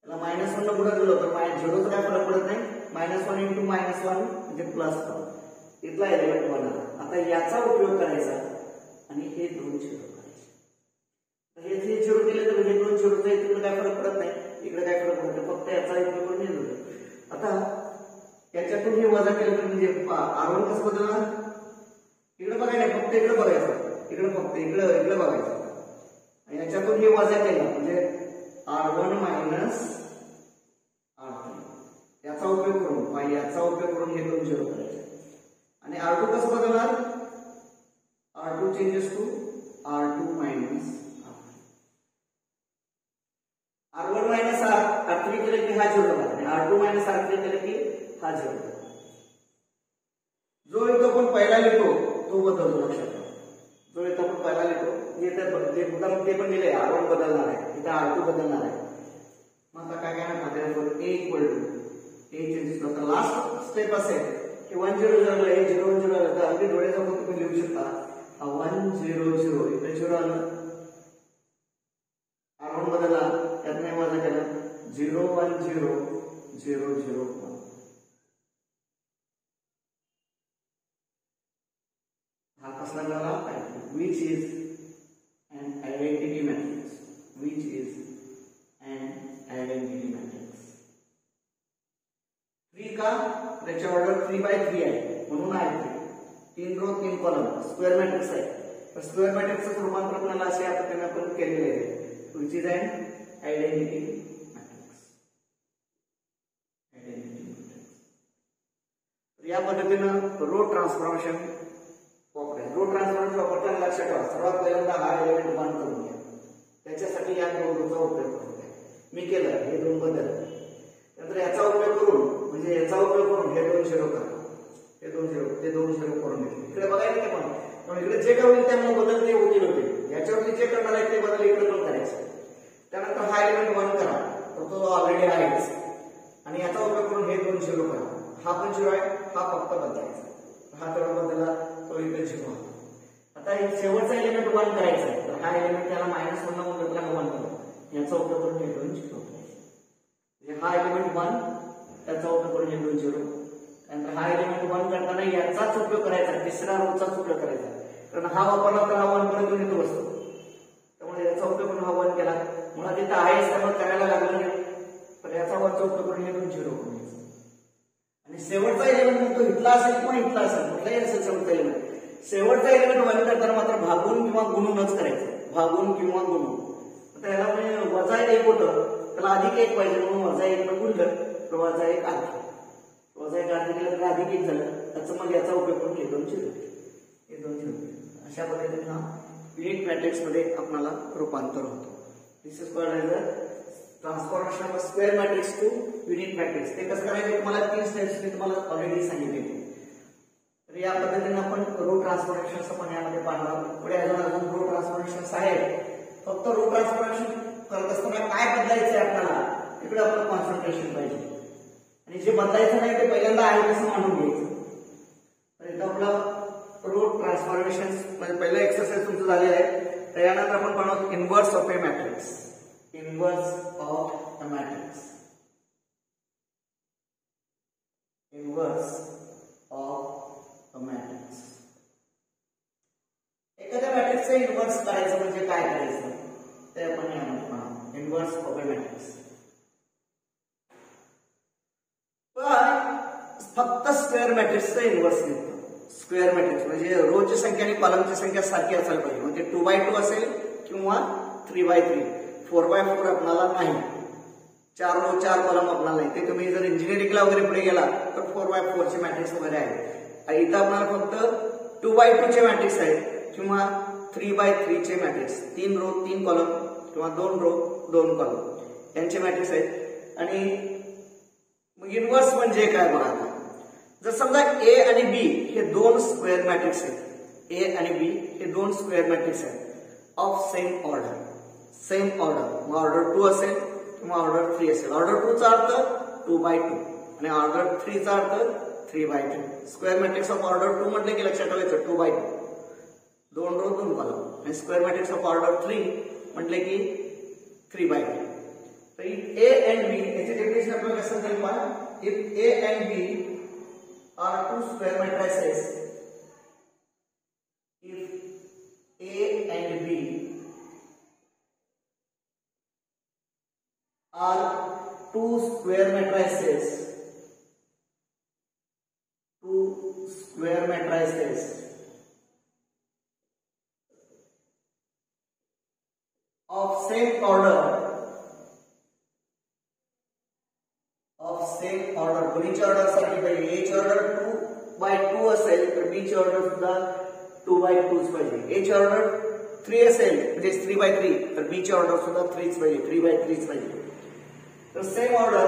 त्याला -1 न गुणत गेलो तर -0 चा काय फरक पडत नाही. -1 इंटू -1 म्हणजे प्लस 1. इथला एलिमेंट बनला. आता याचा उपयोग करायचा आणि हे 2 0 करायचे. हे 0 दिले तर हे 2 0 चा इकडे काय फरक पडत नाही, इकडे काय फरक पडत नाही, फक्त याचा उपयोग करून लिहिलं. आता याच्यातून हे वजा केलं म्हणजे R1 कसं बदलणार, इकडे बघायला नाही, फक्त इकडे बघायचं, इकडे फक्त इकडे बघायचं आणि याच्यातून हे वजा केलं म्हणजे R1 मायनस R3. याचा उपयोग करून याचा उपयोग करून हे 2 0 करायचे. आणि R2 कसं बदलणार, R2 changes to R2 minus R3. 0. जो इथं आपण पहिला लिहितो तो बदलतो, लक्षात ठेवा. जो इथं आपण पहिला लिहितो ते पण दिले R1 बदलणार आहे, इथं R2 बदलणार आहे. मग आता काय करणार आपण A equal to A changes करतो. लास्ट स्टेप असेल की 1 0 0 A 0 1 0 आलं तर अगदी डोळे दाबून तुम्ही लिहू शकता 1 0 0 इथे 0 आलं, R1 बदलला, त्यात नाही वजा केलं 0 1 0 0 0 1. हा कसला झाला which is an identity matrix, which is an identity matrix. 3 का त्याच्या ऑर्डर 3 by 3 आहे म्हणून आहे 3 रो 3 कॉलम स्क्वेअर मॅट्रिक्स आहे. तर स्क्वेअर मॅट्रिक्सचं रूपांतर आपल्याला अशा पद्धतीने आपण केलेले आहे which is an identity matrix. या पद्धतीनं रो ट्रान्सफॉर्मेशन वापरायचं. रो ट्रान्सफॉर्मेशन वापरताना लक्षात ठेवा सर्वात पहिल्यांदा हा एलिमेंट बंद करून घ्या. त्याच्यासाठी या दोन रोचा उपयोग करून घ्या. मी केलं हे दोन बदल, नंतर याचा उपयोग करून म्हणजे याचा उपयोग करून हे 2 0 करा, हे 2 0 ते 2 0 करून घेतले. इकडे बघायचं नाही पण इकडे जे काय होईल त्यामुळे बदल ते होतील होते. याच्यावरती जे करणार आहे ते बदल इकडे पण करायचे. त्यानंतर हा एलिमेंट 1 करा, तर तो ऑलरेडी आहेच, आणि याचा उपयोग करून हे 2 0 करा. हा पण 0 आहे, हा फक्त बदलायचा. हा तेवढा बदलला तो इकडे 0 आहे. आता शेवटचा एलिमेंट 1 करायचा आहे, तर हा एलिमेंट त्याला -1 म्हणून घेतला 1 करा. याचा उपयोग करून हे 2 0 करायचे. हा एलिमेंट 1 त्याचा उपयोग करून हे 2 0. त्यानंतर हा एलिमेंट 1 करताना याचाच उपयोग करायचा, तिसऱ्या रोचाच उपयोग करायचा, कारण हा वापरला तर हा 1 पर्यंत येतो बसतो. त्यामुळे याचा उपयोग करून हा 1 केला. मुळात इथं आहेच त्यामुळे करायला लागलं नाही, तर याचा 1चा उपयोग करून हे 2 0 करून घ्यायचं. आणि शेवटचा एलिमेंट तो इथला असेल किंवा इथला असेल, कुठलाही असेल शेवटचा एलिमेंट, शेवटचा एलिमेंट 1 करताना मात्र भागून किंवा गुणूनच करायचं. भागून किंवा गुणून. आता याला म्हणजे वजा 1 होतं, त्याला अधिक 1 पाहिजे म्हणून वजा 1 न गुणलं तर वजा 1 अधिक, वजा 1 अधिक केलं तर अधिक 1 झालं. त्याचं मग याचा उपयोग करून हे 2 0 हे 2 0. अशा पद्धतीने युनिट मॅट्रिक्स मध्ये आपल्याला रूपांतर होतं. This is called as transformation of square matrix to unit matrix. ते कसं करायचं तुम्हाला 3 स्टेप्स मी तुम्हाला ऑलरेडी सांगितले. तर या पद्धतीने आपण रो ट्रान्सफॉर्मेशन पण यामध्ये पाहणार. पुढे अजून रो ट्रान्सफॉर्मेशन आहेत. फक्त रो ट्रान्सफॉर्मेशन करत असताना काय बदलायचं आहे आपल्याला तिकडे आपलं कॉन्सन्ट्रेशन पाहिजे, आणि जे बदलायचं नाही ते पहिल्यांदा आहे तसं मानून घ्यायचं. तर इथं आपलं रो ट्रान्सफॉर्मेशन म्हणजे पहिलं एक्सरसाइज तुमचं झालेलं आहे. त्यानंतर आपण पाहणार inverse of a matrix. Inverse of a matrix. Inverse of a matrix. एखाद्या मॅट्रिक्सचं इनव्हर्स करायचं म्हणजे काय करायचं ते आपण यामध्ये पाहणार. Inverse of a matrix. पण फक्त स्क्वेअर मॅट्रिक्सचं इनव्हर्स घेतो. स्क्वेअर मॅट्रिक्स म्हणजे रोची संख्या आणि कॉलमची संख्या सारखी असायला पाहिजे. म्हणजे 2 by 2 असेल किंवा 3 by 3. 4 by 4 आपल्याला नाही, 4 रो 4 कॉलम आपल्याला नाही. ते तुम्ही जर इंजिनिअरिंगला वगैरे पुढे गेला तर 4 by 4 चे मॅट्रिक्स वगैरे आहे. इथं आपल्याला फक्त 2 by 2 चे मॅट्रिक्स आहेत किंवा 3 by 3 चे मॅट्रिक्स. 3 रो 3 कॉलम किंवा 2 रो 2 कॉलम यांचे मॅट्रिक्स आहेत. आणि मग इनव्हर्स म्हणजे काय बघा. जर समजा ए आणि बी हे 2 स्क्वेअर मॅट्रिक्स आहेत. ए आणि बी हे 2 स्क्वेअर मॅट्रिक्स आहेत of same order. Same order, मग ऑर्डर 2 असेल किंवा ऑर्डर 3 असेल. ऑर्डर 2 चा अर्थ 2 by 2 आणि ऑर्डर 3 चा अर्थ 3 by 3. Square matrix of order 2 म्हटले की लक्षात ठेवायचं 2 by 2, 2 रो 2 कॉलम. आणि स्क्वेअर मॅट्रिक्स ऑफ ऑर्डर 3 म्हटले की 3 by 3. तर ए अँड बी याचे डेफिनेशन आपल्याला कसं जाईल पहा. If A and B are 2 square matrices, if A and B are 2 square matrices, 2 square matrices of same order, दोन्हीची ऑर्डर सारखी पाहिजे. ए ची ऑर्डर 2 by 2 असेल तर बी ची ऑर्डर सुद्धा 2 by 2 पाहिजे. ए ची ऑर्डर 3 असेल म्हणजे 3 by 3 तर बी ची ऑर्डर सुद्धा 3 पाहिजे, 3 by 3 पाहिजे. तर same order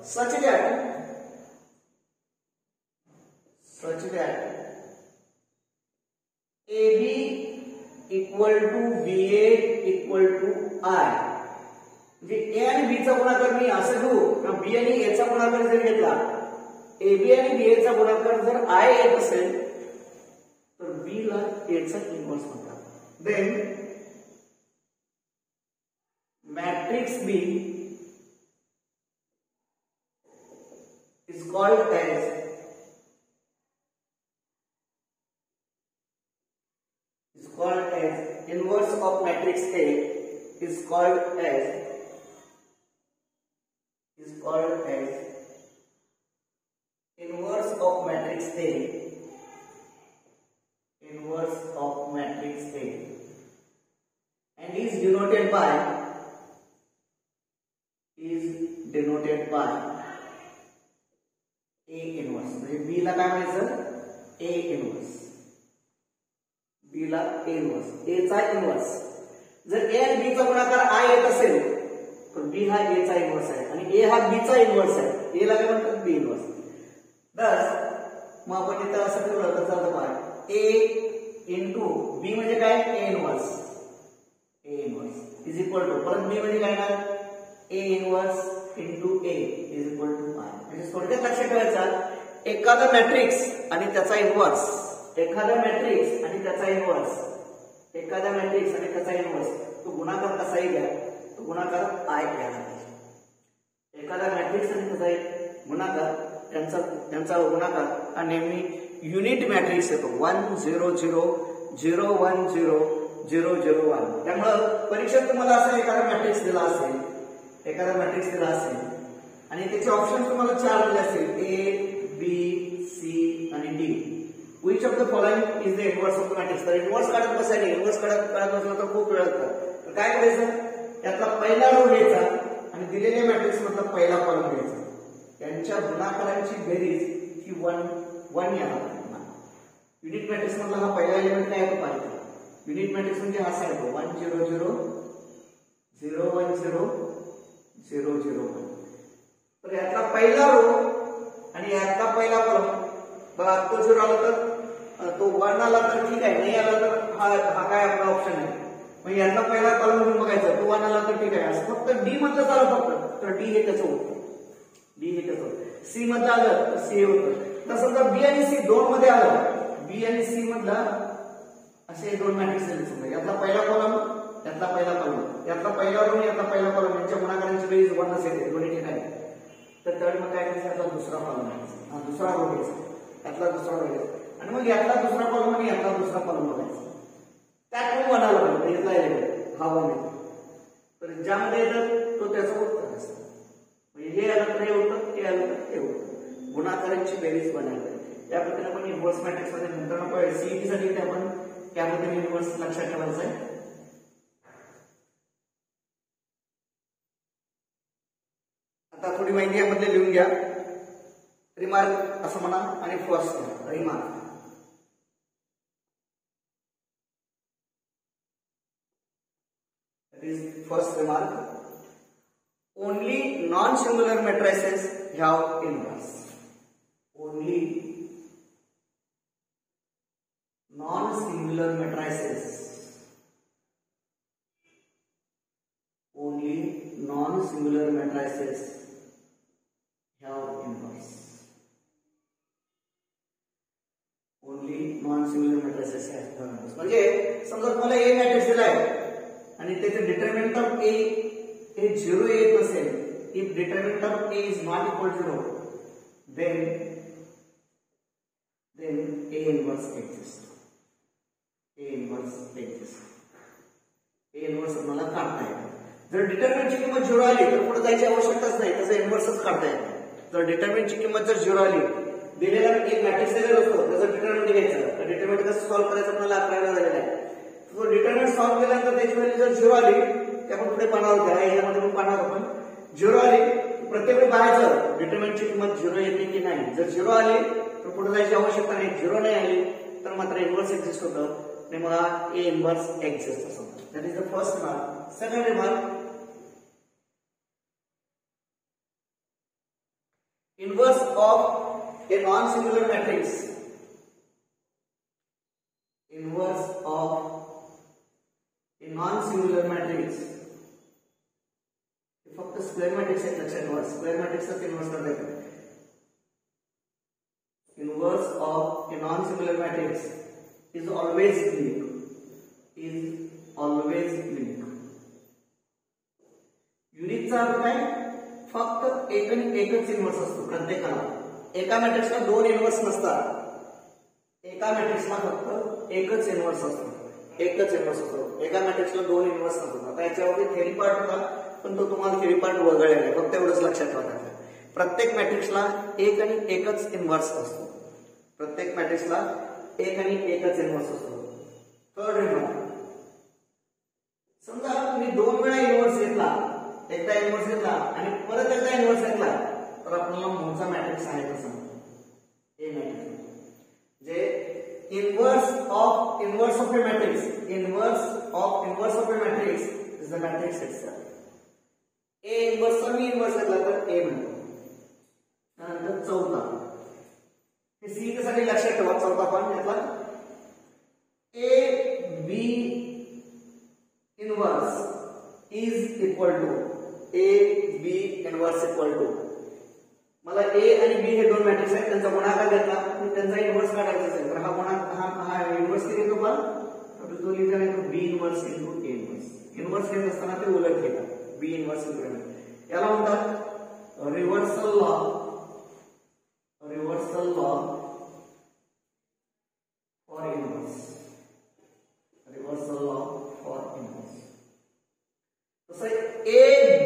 such that equal to BA equal to I, म्हणजे A आणि B चा गुणाकार मी असं घेऊ किंवा B आणि A चा गुणाकार जर घेतला, AB आणि BA चा गुणाकार जर I येत असेल तर B ला A चा इन्व्हर्स म्हणतात. Then matrix B is called as inverse of matrix A is called as inverse of matrix A and is denoted by A inverse. म्हणजे B ला काय म्हणायचं? A inverse. B ला A inverse. A चा inverse. जर A आणि B चा गुणाकार I येत असेल तर B हा A चा inverse आहे आणि A हा B चा inverse आहे. A ला काय म्हणतात? B inverse. मग आपण इथं असं ठेवलं तर चालतं काय? A into B म्हणजे काय? A inverse. A inverse is equal to, परत B म्हणजे काय ना? A inverse into A is equal to I. म्हणजे थोडक्यात लक्षात ठेवायचं, एखादा मॅट्रिक्स आणि त्याचा इन्व्हर्स, तो गुणाकार कसाही घ्या, तो गुणाकार I घ्यायला पाहिजे. एखादा मॅट्रिक्स आणि त्याचा गुणाकार, त्यांचा गुणाकार हा नेहमी युनिट मॅट्रिक्स येतो. 1 0 0 0 1 0 0 0 1. त्यामुळं परीक्षेत तुम्हाला असं एखादा मॅट्रिक्स दिला असेल आणि त्याचे ऑप्शन तुम्हाला 4 दिले असेल, A B C आणि D. Which of the following is the inverse of the matrix? तर इन्व्हर्स काढत बसायला, इन्व्हर्स काढत बसलं तर खूप वेळ लागतो. तर काय करायचं, त्यातला पहिला रो घ्यायचा आणि दिलेल्या मॅट्रिक्स मधला पहिला कॉलम घ्यायचा. त्यांच्या गुणाकारांची बेरीज ही 1 यायला पाहिजे. युनिट मॅट्रिक्स मधला हा पहिला एलिमेंट काय येतो पाहिजे. युनिट मॅट्रिक्स म्हणजे हा येतो 1 0 0 0 1 0 0 0 1. तर यातला पहिला रो आणि यातला पहिला कॉलम बघा, तो 0 आला तर तो 1 आला तर ठीक आहे, नाही आला तर हा काय आपला ऑप्शन आहे. मग यातला पहिला कॉलम म्हणून बघायचा, तो 1 आला तर ठीक आहे. असं फक्त डी मधलं झालं फक्त तर डी हे त्याचं होतं, सी मधलं आलं तर सी होतं. तर समजा बी आणि सी दोन मध्ये आलं, बी आणि सी मधला असे दोन मॅट्रिक्स दिले समजा, यातला पहिला कॉलम यातला पहिला कॉलम, यातला पहिला रो यातला पहिला कॉलम, यांच्या गुणाकारांची बेरीज 1 असेल दोन्ही ठिकाणी. तर मग काय करायचं, यातला दुसरा कॉलम घ्यायचा, दुसरा रो घ्यायचा, यातला दुसरा रो घ्यायचा आणि मग यातला दुसरा कॉलम आणि यातला दुसरा कॉलम बघायचा. त्यात मग 1 आला पाहिजे, यातला एलिमेंट हा 1 आहे. तर ज्यामध्ये येतं तो त्याचं उत्तर असतं. म्हणजे हे आलं तर हे होतं, ते आलं तर ते होतं. गुणाकारांची बेरीज बनायला या पद्धतीने आपण इन्व्हर्स मॅट्रिक्स मध्ये नंतर सीईटी साठी आपण त्यामध्ये इन्व्हर्स लक्षात ठेवायचं आहे. आता थोडी माहिती यामध्ये लिहून घ्या. रिमार्क असं म्हणा आणि first remark. First remark, only non-singular matrices have inverse. Only non-singular matrices. Only non-singular matrices have inverse. Only non-singular matrices have inverse. म्हणजे समजा तुम्हाला A मॅट्रिक्स दिला आहे आणि त्याचे डिटरमिनंट ऑफ A हे 0 येत नसेल, if determinant of A is not equal to 0, then A inverse exists. A inverse तुम्हाला काढता येईल. जर डिटरमिनंटची किंमत 0 आली तर पुढे जायची आवश्यकताच नाही, त्याचा इन्व्हर्सच काढता येईल. जर डिटरमिनंटची किंमत जर 0 आली, दिलेला एक मॅट्रिक्स दिलेला असतो त्याचं डिटरमिनंट घ्यायचं, तर डिटरमिनंट कसं सॉल्व्ह करायचं आपल्याला 11 झालेलं आहे. तो डिटरमिनंट सॉल्व्ह केल्यानंतर त्याची व्हॅल्यू जर 0 आली ते आपण पुढे पाहणार आहोत, यामध्ये पण पाहणार आपण. 0 आली प्रत्येक वेळी पाहायचं डिटरमिनंटची किंमत 0 येते की नाही. जर 0 आली तर पुढे जायची आवश्यकता नाही, 0 नाही आली तर मात्र इन्व्हर्स एक्झिस्ट होतं आणि मग A इन्व्हर्स एक्झिस्ट असं. That is the first remark. Second remark, inverse of a non singular matrix, inverse of non singular matrix फक्त स्क्वेअर मॅट्रिक्स एक लक्षात ठेवा. स्क्वेअर मॅट्रिक्सचा इन्व्हर्स करता येतो. Inverse of a non singular matrix is always unique. युनिकचा अर्थ काय? फक्त एक आणि एकच इन्व्हर्स असतो प्रत्येकाला. एका मॅट्रिक्सला दोन इन्व्हर्स नसतात. एका मॅट्रिक्सला फक्त एकच इन्व्हर्स असतो. एका मॅट्रिक्सला दोन इन्व्हर्स नसतात. आता याच्यावरती थेरी पार्ट होता, पण तो तुम्हाला थेरी पार्ट वगळला नाही. फक्त एवढंच लक्षात ठेवा. प्रत्येक मॅट्रिक्सला एक आणि एकच इन्व्हर्स असतो. प्रत्येक मॅट्रिक्सला एक आणि एकच इन्व्हर्स असतो. थर्ड रिमार्क, समजा तुम्ही दोन वेळा इन्व्हर्स घेतला, एकदा इन्व्हर्स घेतला आणि परत एकदा इन्व्हर्स घेतला, तर आपल्याला मूळचा मॅट्रिक्स आहे का सांगा. ए मॅट्रिक्स जे inverse of a matrix, inverse of a matrix is the matrix itself. A इन्व्हर्सचा मी इन्व्हर्स घेतला तर ए म्हणतो. त्यानंतर चौथा, हे सी साठी लक्षात ठेवा. चौथा पॉईंट घेतला, A B inverse is equal to मला ए आणि बी हे दोन मॅट्रिक्स आहेत, त्यांचा गुणाकार घेतला, त्यांचा इन्व्हर्स काढायचा असेल तर हा इन्व्हर्स किती येतो का? तो लिहिता येतो बी inverse into A inverse. Inverse घेत असताना ते उलट घेतात. बी इन्व्हर्स इंटू ए. याला म्हणतात रिव्हर्सल लॉ फॉर इन्व्हर्स. तसं ए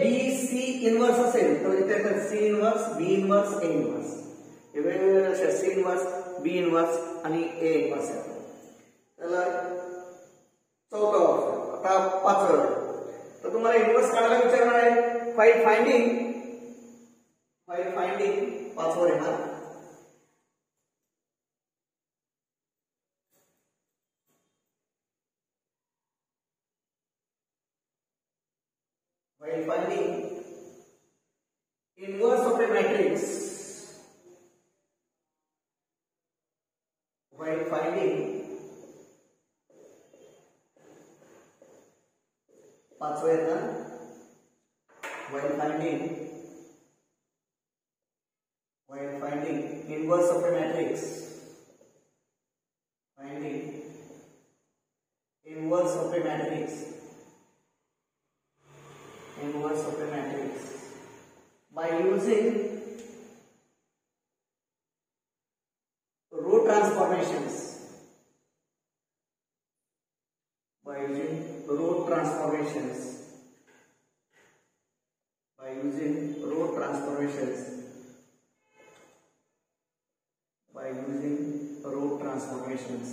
बी सी इन्व्हर्स असेल तर इथे सी इन्व्हर्स, बी इन्व्हर्स, ए इन्व्हर्स हे वेगवेगळे सी इन्व्हर्स, बी इन्व्हर्स आणि ए इन्व्हर्स आहे. त्याला चौथा ऑप्शन. आता पाचवं, तर तुम्हाला इन्व्हर्स काढायला विचारणार आहे. फाइल फाइंडिंग पाचवं येणार. While finding inverse of a matrix, पाचवा येतं. While finding inverse of a matrix, by using row transformations,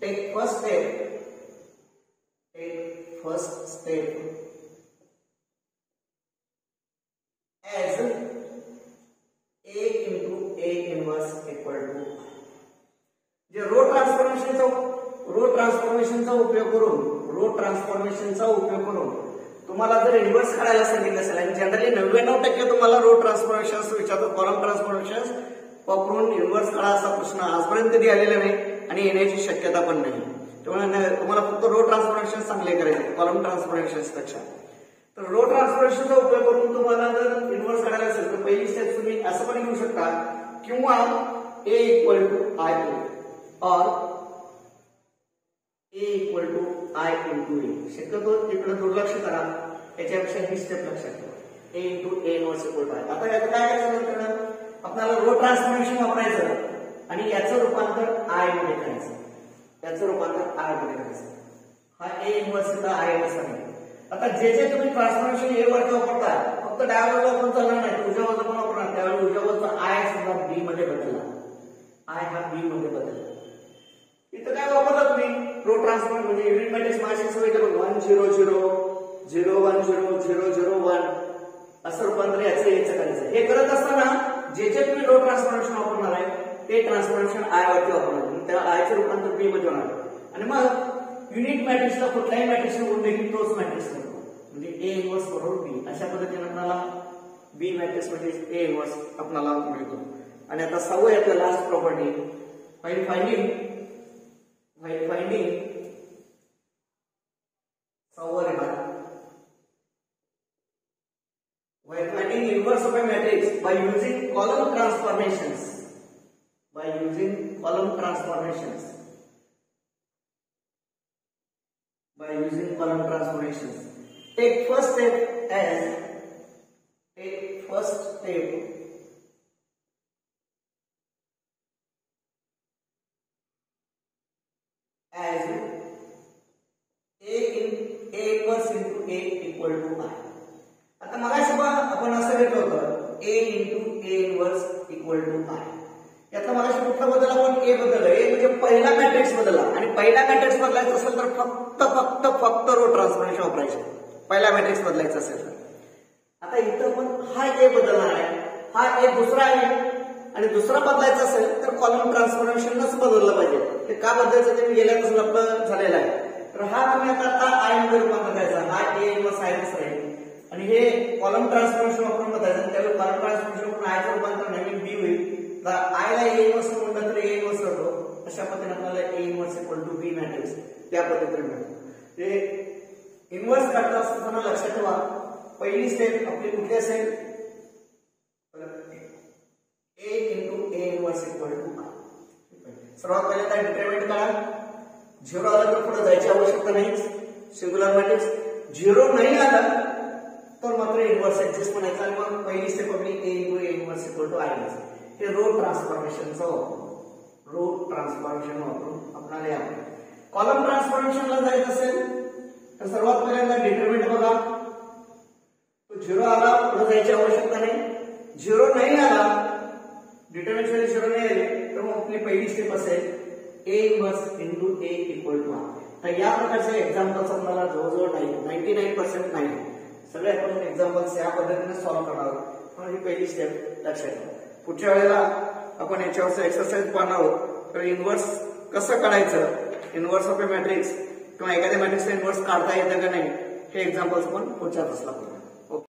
take first step as A into A inverse equal to. जे रो ट्रान्सफॉर्मेशनचा उपयोग करून तुम्हाला जर इन्व्हर्स काढायला सांगितलं असेल, आणि जनरली 99% तुम्हाला रो ट्रान्सफॉर्मेशन्स विचारतात, कॉलम ट्रान्सफॉर्मेशन्स वापरून इन्व्हर्स काढा असा प्रश्न आजपर्यंत कधी आलेला नाही आणि येण्याची शक्यता पण नाही. त्यामुळे तुम्हाला फक्त रो ट्रान्सफॉर्मेशन चांगले करायचे कॉलम ट्रान्सफॉर्मेशन्स पेक्षा. तर रो ट्रान्सफॉर्मेशनचा उपयोग करून तुम्हाला जर इन्व्हर्स काढायला असेल तर पहिली स्टेप तुम्ही असं पण घेऊ शकता, किंवा A equal to I or A equal to I into A. शक्यतो तिकडे दुर्लक्ष करा, याच्यापेक्षा ही स्टेप लक्षात ठेवा. A into A inverse equal to I. आता याचं काय करायचं? आपल्याला रो ट्रान्सफॉर्मेशन वापरायचं आणि याचं रूपांतर आय मध्ये करायचं. हा ए इन्व्हर्स आय इन्व्हर्स आहे. आता जे तुम्ही ट्रान्सफॉर्मेशन ए वरती वापरता, फक्त डाव्या बाजूला आपण चालणार नाही, उजव्या बाजूला पण वापरणार. त्यावेळी उजव्या बाजूचा आय सुद्धा बी मध्ये बदलला. इथं काय वापरला तुम्ही? रो ट्रान्सफॉर्म म्हणजे युनिट मॅट्रिक्स मार्क्स सवय करून 1 0 0 0 1 0 0 0 1 असं रूपांतर याचं करायचं. हे करत असताना जे तुम्ही रो ट्रान्सफॉर्मेशन वापरणार आहे ते ट्रान्सफॉर्मेशन आय वरती वापरणार. त्या आयचं रूपांतर बी मध्ये होणार आणि मग युनिट मॅट्रिक्सला कुठल्याही मॅट्रिक्सला गुण देखील तोच मॅट्रिक्स करतो. म्हणजे ए इन्व्हर्स बरोबर बी, अशा पद्धतीने आपल्याला बी मॅट्रिक्स मध्ये ए इन्व्हर्स आपल्याला मिळतो. आणि आता सहावं आपलं last property, finding while finding inverse of a matrix by using column transformations. Take first step as A inverse into A equal to I. आता मगाशी आपण असं घेतलं होतं A into A inverse equal to I. यातला मगाशी कुठला बदल आपण A बदलला. A म्हणजे पहिला मॅट्रिक्स बदलला आणि पहिला मॅट्रिक्स बदलायचा असेल तर फक्त रो ट्रान्सफॉर्मेशन वापरायचे. पहिला मॅट्रिक्स बदलायचा असेल तर आता इथं पण हा A बदलणार आहे, हा A दुसरा आहे आणि दुसरा बदलायचा असेल तर कॉलम ट्रान्सफॉर्मेशनच बदललं पाहिजे. ते का बदलायचं ते मी गेल्या तासाला आपलं झालेलं आहे. तर हा तुम्ही आता I मध्ये रूपांतर करायचा, हा A इन्व्हर्स I राहील आणि हे कॉलम ट्रान्सफॉर्मेशन वापरून बदलायचं. त्यावेळी कॉलम ट्रान्सफॉर्मेशन वापरून I चं रूपांतर नवीन B होईल. तर I ला A इन्व्हर्स म्हणलं तर A इन्व्हर्स होतो. अशा पद्धतीने आपल्याला A inverse equal to B matrix त्या पद्धतीने मिळतो. ते इन्व्हर्स काढता असताना लक्षात ठेवा पहिली स्टेप आपली कुठली असेल A into A inverse equal to I. सर्वात पहिले काय डिटरमिनंट करा. 0 आलं तर पुढे जायची आवश्यकता नाही. सिंग्युलर मॅट्रिक्स 0 नाही आलं तर मात्र इन्व्हर्स ऍडजस्ट म्हणायचं आणि मग पहिली स्टेप आपली A into A inverse equal to I घ्यायचं. हे रो ट्रान्सफॉर्मेशन वापरून आपल्याला या कॉलम ट्रान्सफॉर्मेशनला जायचं असेल तर सर्वात पहिल्यांदा डिटरमिनंट बघा. तो 0 आला पुढे जायची आवश्यकता नाही. 0 नाही आला डिटरमिनंट 0 नाही आले तर मग आपली पहिली स्टेप असेल A inverse into A equal to I. तर या प्रकारचे एक्झाम्पल्स आपल्याला जवळजवळ 99% नाही. सगळे आपण एक्झाम्पल्स या पद्धतीने सॉल्व्ह करणार आहोत. म्हणून ही पहिली स्टेप लक्षात ठेवा. पुढच्या वेळेला आपण याच्यावरचं एक्सरसाइज पाहणार आहोत. तर इन्व्हर्स कसं काढायचं, इन्व्हर्स ऑफ ए मॅट्रिक्स किंवा एखाद्या मॅट्रिक्सचं इन्व्हर्स काढता येतं का नाही हे एक्झाम्पल्स आपण पुढच्या तासाला पाहू.